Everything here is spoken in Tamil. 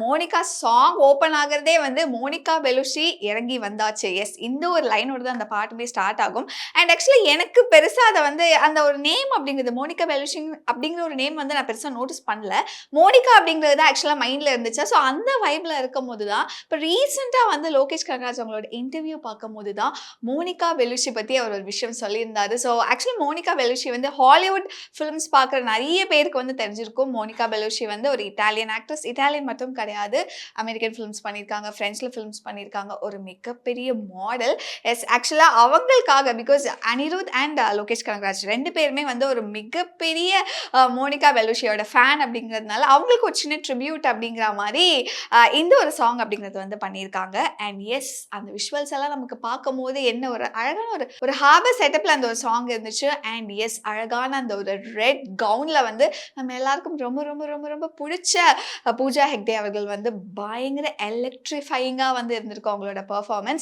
மோனிகா சாங் ஓப்பன் ஆகுறதே வந்து மோனிகா பெலுஷி இறங்கி வந்தாச்சு. எஸ், இந்த ஒரு லைனோட தான் அந்த பாட்டுமே ஸ்டார்ட் ஆகும். அண்ட் ஆக்சுவலி எனக்கு பெருசா அத வந்து அந்த ஒரு நேம் அப்படிங்கிறது மோனிகா பெலுஷி அப்படிங்கிற ஒரு நேம் வந்து நான் பெருசா நோட்டீஸ் பண்ணல. மோனிகா அப்படிங்கிறது தான் ஆக்சுவலா மைண்ட்ல இருந்துச்சு. ஸோ அந்த வைப்ல இருக்கும்போது தான் இப்போ ரீசெண்டா வந்து லோகேஷ் கனகராஜ் அவங்களோட இன்டர்வியூ பார்க்கும்போது தான் மோனிகா பெலுஷி பத்தி அவர் ஒரு விஷயம் சொல்லியிருந்தாரு. ஸோ ஆக்சுவலி மோனிகா பெலுஷி வந்து ஹாலிவுட் ஃபிலிம்ஸ் பார்க்குற நிறைய பேருக்கு வந்து தெரிஞ்சிருக்கும். மோனிகா பெலுஷி வந்து ஒரு இட்டாலியன் ஆக்ட்ரஸ். இட்டாலியன் மட்டும் கிடையாது, அமெரிக்கன் ஃபிலிம்ஸ் பண்ணியிருக்காங்க, ஃப்ரெஞ்சில் ஃபிலிம்ஸ் பண்ணியிருக்காங்க. ஒரு மிகப்பெரிய மாடல். எஸ், ஆக்சுவலா அவங்களுக்காக பிகாஸ் அனிருத் அண்ட் லோகேஷ் கனகராஜ் 2 பேருமே வந்து ஒரு மிகப்பெரிய மோனிகா பெலுஷியோட ஃபேன் அப்படிங்கிறதுனால அவங்களுக்கு ஒரு சின்ன ட்ரிபியூட் அப்படிங்கிற மாதிரி இந்த ஒரு சாங் அப்படிங்கிறது வந்து பண்ணியிருக்காங்க. அண்ட் எஸ், அந்த விஷுவல்ஸ் எல்லாம் நமக்கு பார்க்கும்போது என்ன ஒரு அழகான ஒரு ஹார்பர் செட்டப்ல அந்த ஒரு சாங் இருந்துச்சு. அண்ட் எஸ், அழகான அந்த ஒரு ரெட் கவுன்ல வந்து நம்ம எல்லாருக்கும் ரொம்ப ரொம்ப ரொம்ப ரொம்ப பிடிச்ச பூஜா ஹெக்டே அவர்கள் வந்து பயங்கர எலக்ட்ரிஃபையிங்கா வந்து இருந்திருக்கும் அவங்களோட பெர்ஃபார்மன்ஸ்.